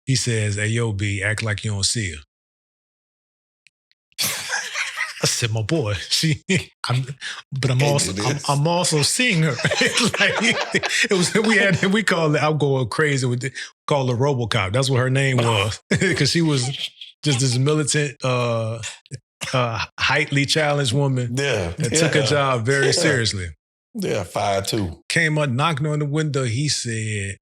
S2: He says, "Hey, yo, B, act like you don't see her." I said, "My boy, I'm also seeing her." Like, it was we call it. I'm going crazy with it. Call her RoboCop. That's what her name was because she was just this militant, heightly challenged woman that took her job very seriously.
S1: Yeah, 5'2".
S2: Came up, knocking on the window. He said,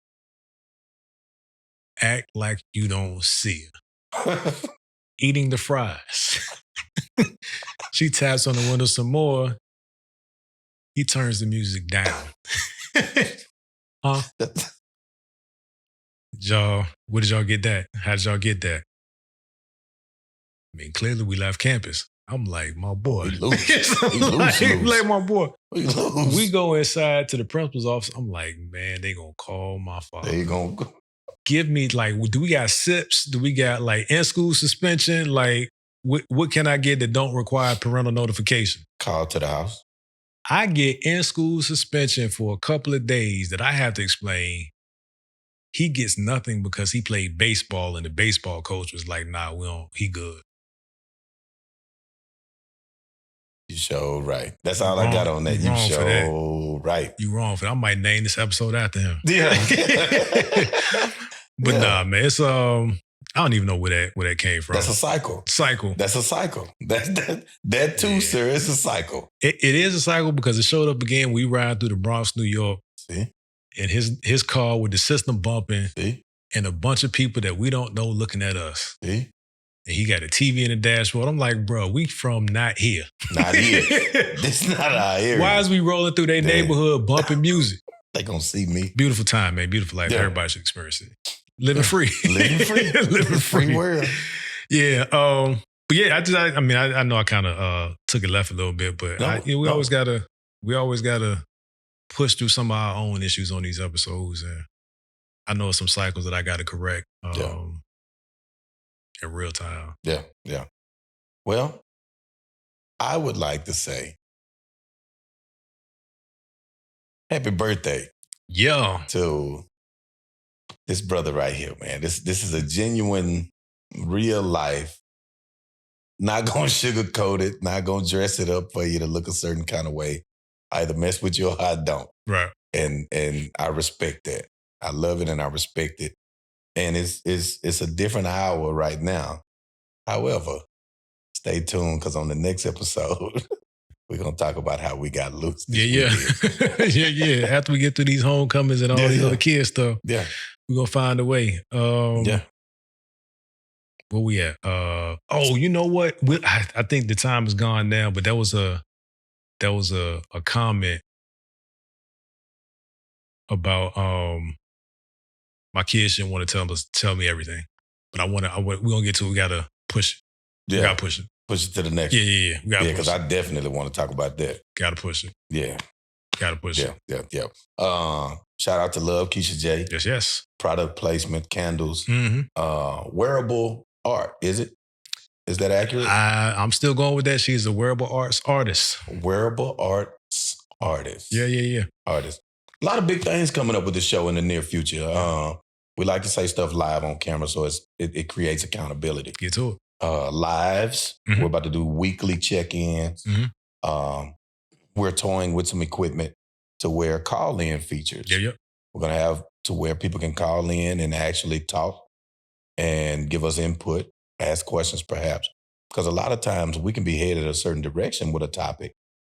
S2: "Act like you don't see her." Eating the fries. She taps on the window some more. He turns the music down. Huh? Y'all, where did y'all get that? How did y'all get that? I mean, clearly we left campus. I'm like, my boy.
S1: We lose.
S2: Like my boy.
S1: We lose.
S2: We go inside to the principal's office. I'm like, man, they gonna call my father.
S1: They gonna go.
S2: Give me, like, do we got SIPs? Do we got, like, in-school suspension? Like, what can I get that don't require parental notification?
S1: Call to the house.
S2: I get in-school suspension for a couple of days that I have to explain. He gets nothing because he played baseball and the baseball coach was like, nah, he good.
S1: You sure right. That's all I got on that. You sure right.
S2: You wrong for that. I might name this episode after him.
S1: Yeah.
S2: But nah, man, it's I don't even know where that came from.
S1: That's a cycle. That's a cycle. That too, sir, is a cycle.
S2: It is a cycle because it showed up again. We ride through the Bronx, New York.
S1: See?
S2: And his car with the system bumping.
S1: See?
S2: And a bunch of people that we don't know looking at us.
S1: See?
S2: And he got a TV in the dashboard. I'm like, bro, we from not here.
S1: Not here. This not our area.
S2: Why is we rolling through their neighborhood bumping music?
S1: They gonna see me.
S2: Beautiful time, man. Beautiful life. Yeah. Everybody should experience it. Living free.
S1: Living free.
S2: Living free.
S1: World.
S2: Yeah. But yeah, I know I kind of took it left a little bit, but we always gotta push through some of our own issues on these episodes, and I know some cycles that I got to correct in real time.
S1: Yeah, yeah. Well, I would like to say happy birthday.
S2: Yeah.
S1: To this brother right here, man. This is a genuine, real life. Not gonna sugarcoat it, not gonna dress it up for you to look a certain kind of way. I either mess with you or I don't.
S2: Right.
S1: And I respect that. I love it and I respect it. And it's a different hour right now. However, stay tuned because on the next episode, we're going to talk about how we got loose.
S2: Yeah. After we get through these homecomings and all these other kids stuff, we're going to find a way. Where we at? You know what? I think the time is gone now, but that was a comment about my kids didn't want to tell me everything, but we're gonna get to it. We gotta push it.
S1: Yeah,
S2: we gotta push it.
S1: Push it to the next.
S2: Yeah. We gotta
S1: because I definitely want to talk about that.
S2: Gotta push it.
S1: Yeah,
S2: gotta push it.
S1: Yeah. Shout out to Love Keisha J.
S2: Yes.
S1: Product placement, candles,
S2: wearable
S1: art. Is it? Is that accurate?
S2: I'm still going with that. She's a wearable arts artist.
S1: Wearable arts artist.
S2: Yeah.
S1: Artist. A lot of big things coming up with the show in the near future. We like to say stuff live on camera, so it creates accountability.
S2: Get to it.
S1: Lives. We're about to do weekly check-ins. We're toying with some equipment. to where call-in features.
S2: Yeah.
S1: We're going to have to where people can call in and actually talk and give us input, ask questions perhaps. Because a lot of times we can be headed a certain direction with a topic,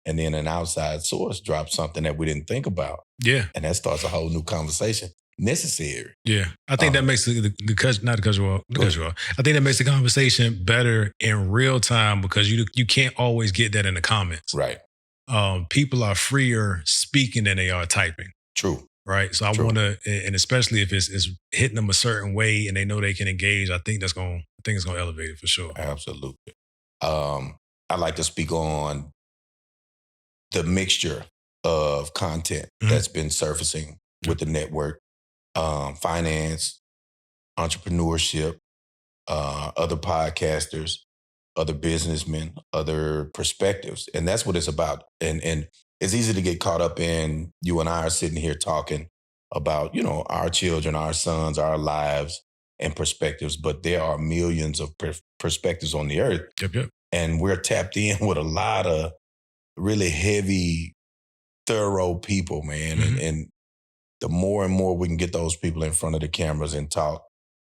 S1: and then an outside source drops something that we didn't think about.
S2: Yeah.
S1: And that starts a whole new conversation. Necessary.
S2: Yeah. I think that makes I think that makes the conversation better in real time, because you can't always get that in the comments.
S1: Right.
S2: People are freer speaking than they are typing.
S1: True.
S2: Right. So I want to, and especially if it's hitting them a certain way and they know they can engage, I think it's going to elevate it for sure.
S1: Absolutely. I'd like to speak on the mixture of content that's been surfacing with the network. Finance, entrepreneurship, other podcasters, other businessmen, other perspectives. And that's what it's about. And it's easy to get caught up in, you and I are sitting here talking about, our children, our sons, our lives and perspectives, but there are millions of perspectives on the earth.
S2: Yep.
S1: And we're tapped in with a lot of really heavy, thorough people, man. And the more and more we can get those people in front of the cameras and talk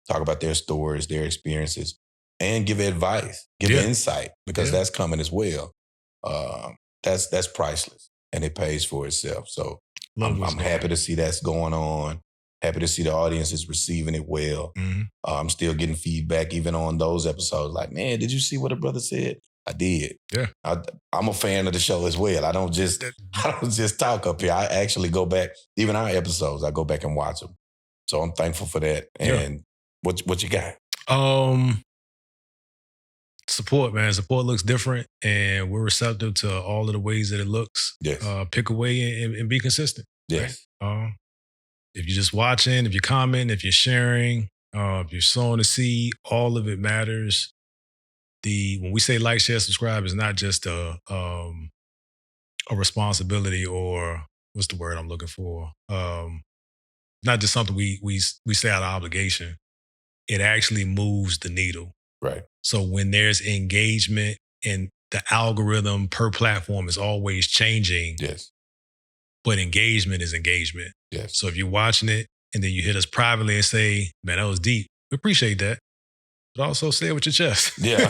S1: about their stories, their experiences, and give advice, give insight, because that's coming as well. That's priceless, and it pays for itself. So I'm happy to see that's going on. Happy to see the audience is receiving it well. I'm still getting feedback even on those episodes. Like, man, did you see what a brother said? I did.
S2: Yeah.
S1: I'm a fan of the show as well. I don't just talk up here. I actually go back, even our episodes, I go back and watch them. So I'm thankful for that. And what you got?
S2: Support, man. Support looks different, and we're receptive to all of the ways that it looks.
S1: Yes.
S2: Pick away and be consistent.
S1: Yes.
S2: Right? If you're just watching, if you're commenting, if you're sharing, if you're sowing a seed, all of it matters. When we say like, share, subscribe, it's not just a responsibility, or what's the word I'm looking for? Not just something we say out of obligation. It actually moves the needle.
S1: Right.
S2: So when there's engagement, and the algorithm per platform is always changing.
S1: Yes.
S2: But engagement is engagement.
S1: Yes.
S2: So if you're watching it and then you hit us privately and say, man, that was deep, we appreciate that. But also say it with your chest.
S1: Yeah.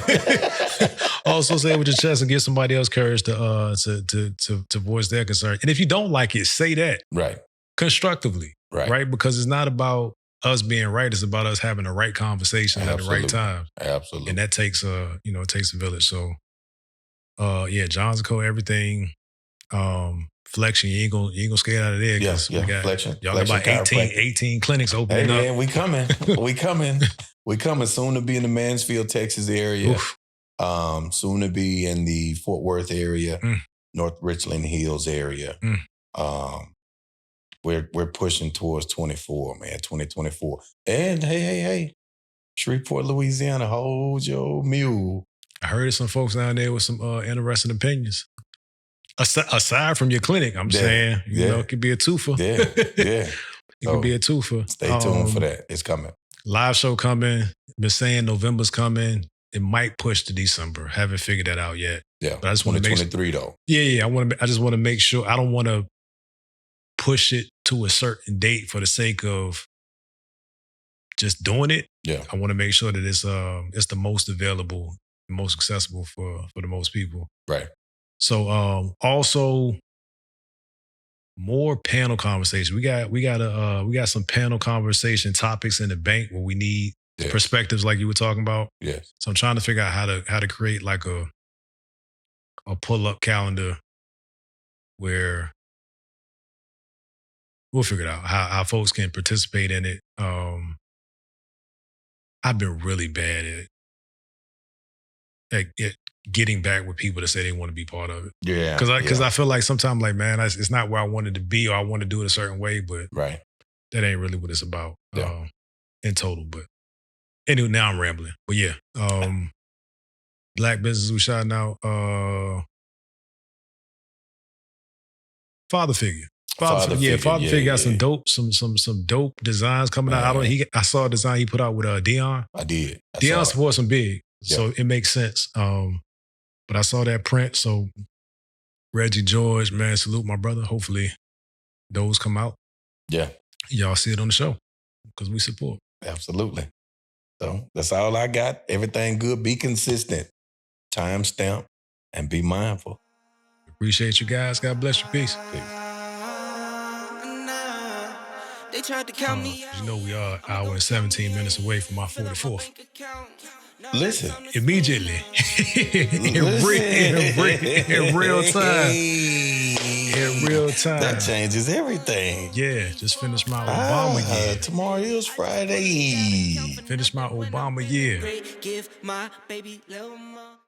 S2: Also say it with your chest and give somebody else courage to voice their concern. And if you don't like it, say that.
S1: Right.
S2: Constructively. Right. Because it's not about us being right. It's about us having the right conversation at the right time.
S1: Absolutely.
S2: And that takes it takes a village. So John's Co, everything. Flexion, you ain't gonna skate out of there.
S1: Yeah,
S2: we got
S1: Flexion.
S2: Y'all got about 18 clinics opening up.
S1: Hey man, we coming. We coming soon to be in the Mansfield, Texas area.
S2: Oof.
S1: Soon to be in the Fort Worth area, North Richland Hills area. We're pushing towards 2024. And hey, Shreveport, Louisiana, hold your mule.
S2: I heard some folks down there with some interesting opinions. Aside from your clinic, I'm saying, it could be a twofer.
S1: Yeah.
S2: It could be a twofer.
S1: Stay tuned for that. It's coming.
S2: Live show coming. Been saying November's coming. It might push to December. Haven't figured that out yet.
S1: Yeah.
S2: But I just want to make
S1: 2023 though.
S2: Yeah. I just want to make sure. I don't want to push it to a certain date for the sake of just doing it.
S1: Yeah.
S2: I want to make sure that it's the most available, most accessible for the most people.
S1: Right.
S2: So also more panel conversation. We got some panel conversation topics in the bank where we need perspectives like you were talking about.
S1: Yes.
S2: So I'm trying to figure out how to create like a pull-up calendar where we'll figure it out how folks can participate in it. I've been really bad at getting back with people that say they want to be part of it.
S1: Yeah.
S2: Because I feel like sometimes like, man, it's not where I wanted to be, or I want to do it a certain way, but
S1: right.
S2: That ain't really what it's about in total. But anyway, now I'm rambling. But yeah, Black business we shouting out. Father figure. Father figure got some dope, some dope designs coming out. I saw a design he put out with Dion.
S1: I did.
S2: Dion supports some big, so it makes sense. But I saw that print, so Reggie George, man, salute my brother. Hopefully those come out.
S1: Yeah,
S2: Y'all see it on the show because we support.
S1: absolutely. So that's all I got. Everything good. Be consistent. Timestamp and be mindful.
S2: Appreciate you guys. God bless you. Peace.
S3: They tried to count me out.
S2: You know we are an hour and 17 minutes away from our 44th.
S1: Listen.
S2: Immediately. in real time. In real time.
S1: That changes everything.
S2: Yeah, just finished my Obama year.
S1: Tomorrow is Friday.
S2: Finished my Obama year.
S3: Give my baby little more.